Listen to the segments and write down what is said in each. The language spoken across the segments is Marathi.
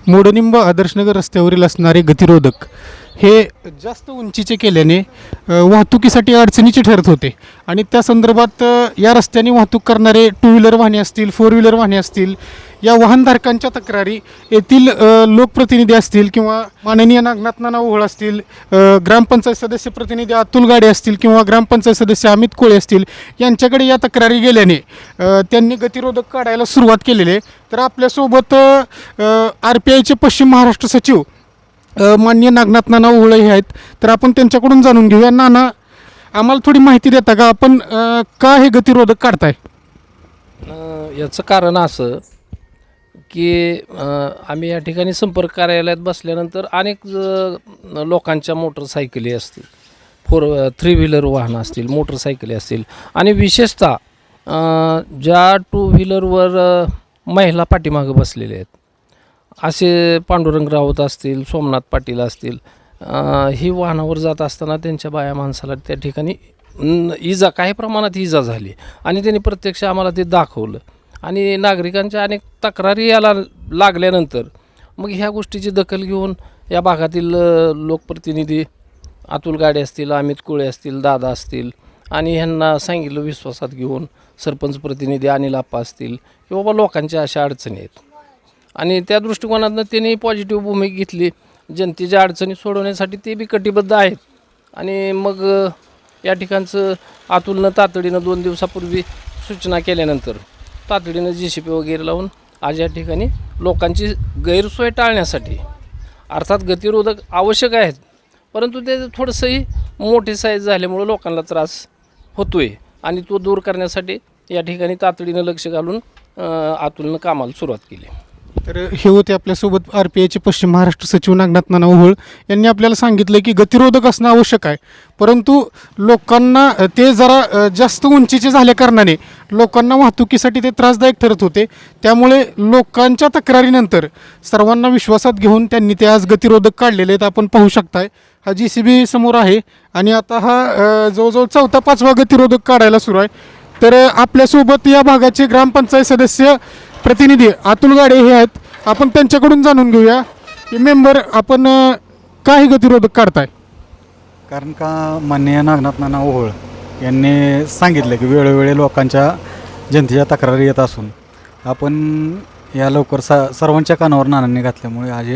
मोडनिंब आदर्शनगर रस्त्यावरील असणारे गतिरोधक हे जास्त उंचीचे केल्याने वाहतुकीसाठी अडचणीचे ठरत होते आणि त्या संदर्भात या रस्त्याने वाहतूक करणारे टू व्हीलर वाहने असतील, फोर व्हीलर वाहने असतील, या वाहनधारकांच्या तक्रारी येथील लोकप्रतिनिधी असतील किंवा माननीय नागनाथ नाना ओहोळ असतील, ग्रामपंचायत सदस्य प्रतिनिधी अतुल गाडे असतील किंवा ग्रामपंचायत सदस्य अमित कोळे असतील, यांच्याकडे या तक्रारी गेल्याने त्यांनी गतिरोधक काढायला सुरुवात केलेली आहे. तर आपल्यासोबत RPIचे पश्चिम महाराष्ट्र सचिव माननीय नागनाथ नाना ओहोळ हे आहेत. तर आपण त्यांच्याकडून जाणून घेऊया. नाना, आम्हाला थोडी माहिती देता का, आपण का हे गतिरोधक काढताय? याचं कारण असं की आम्ही या ठिकाणी संपर्क कार्यालयात बसल्यानंतर अनेक लोकांच्या मोटरसायकली असतील, थ्री व्हीलर वाहनं असतील, मोटरसायकली असतील आणि विशेषतः ज्या टू व्हीलरवर महिला पाठीमागं बसलेले आहेत असे पांडुरंग राऊत असतील, सोमनाथ पाटील असतील, ही वाहनावर जात असताना त्यांच्या बाया माणसाला त्या ठिकाणी इजा, काही प्रमाणात इजा झाली आणि त्यांनी प्रत्यक्ष आम्हाला ते दाखवलं आणि नागरिकांच्या अनेक तक्रारी याला लागल्यानंतर मग ह्या गोष्टीची दखल घेऊन या भागातील लोकप्रतिनिधी अतुल गाडे असतील, अमित कोळे असतील, दादा असतील आणि ह्यांना सांगितलं विश्वासात घेऊन, सरपंच प्रतिनिधी अनिल आप्पा असतील की बाबा लोकांच्या अशा अडचणी आहेत आणि त्या दृष्टिकोनातून त्यांनी पॉझिटिव्ह भूमिका घेतली. जनतेच्या अडचणी सोडवण्यासाठी ते बी कटिबद्ध आहेत आणि मग या ठिकाणचं अतुलनं तातडीनं 2 दिवसापूर्वी सूचना केल्यानंतर तातडीनं JCP वगैरे लावून आज या ठिकाणी लोकांची गैरसोय टाळण्यासाठी, अर्थात गतिरोधक आवश्यक आहेत परंतु ते थोडंसंही मोठी साईज झाल्यामुळं लोकांना त्रास होतो आहे आणि तो दूर करण्यासाठी या ठिकाणी तातडीनं लक्ष घालून अतुलनं कामाला सुरुवात केली. तर हे होते आपल्यासोबत RPIचे पश्चिम महाराष्ट्र सचिव नागनाथ नाना ओहोळ. यांनी आपल्याला सांगितलं की गतिरोधक असणं आवश्यक आहे, परंतु लोकांना ते जरा जास्त उंचीचे झाल्या कारणाने लोकांना वाहतुकीसाठी ते त्रासदायक ठरत होते. त्यामुळे लोकांच्या तक्रारीनंतर सर्वांना विश्वासात घेऊन त्यांनी ते आज गतिरोधक काढलेले आहेत. आपण पाहू शकताय, हा JCB समोर आहे आणि आता हा जवळजवळ 4था-5वा गतिरोधक काढायला सुरू आहे. तर आपल्यासोबत या भागाचे ग्रामपंचायत सदस्य प्रतिनिधी अतुल गाडे हे आहेत. आपण त्यांच्याकडून जाणून घेऊया की मेंबर, आपण काही गतिरोधक काढताय? कारण का माननीय नागनाथ नाना ओहोळ यांनी सांगितलं की वेळोवेळी लोकांच्या जनतेच्या तक्रारी येत असून आपण या लवकर सर्वांच्या कानावर नानांनी घातल्यामुळे आज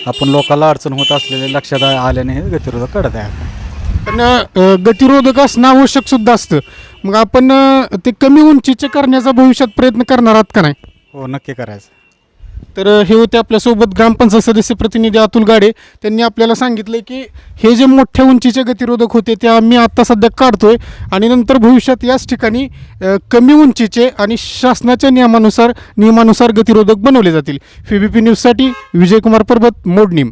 आपण लोकांना अडचण होत असलेले लक्षात आल्याने हे गतिरोधक काढत आहे. पण गतिरोधक असणं आवश्यक सुद्धा असतं, मग आपण ते कमी उंचीचे करण्याचा भविष्यात प्रयत्न करणार आहात का नाही? हो, नक्की करायचं. तर हे होते आपल्यासोबत ग्रामपंचायत सदस्य प्रतिनिधी अतुल गाडे. त्यांनी आपल्याला सांगितलं की हे जे मोठ्या उंचीचे गतिरोधक होते ते आम्ही आत्ता सध्या काढतोय आणि नंतर भविष्यात याच ठिकाणी कमी उंचीचे आणि शासनाच्या नियमानुसार गतिरोधक बनवले जातील. FBP न्यूजसाठी विजयकुमार परबत, मोडनीम.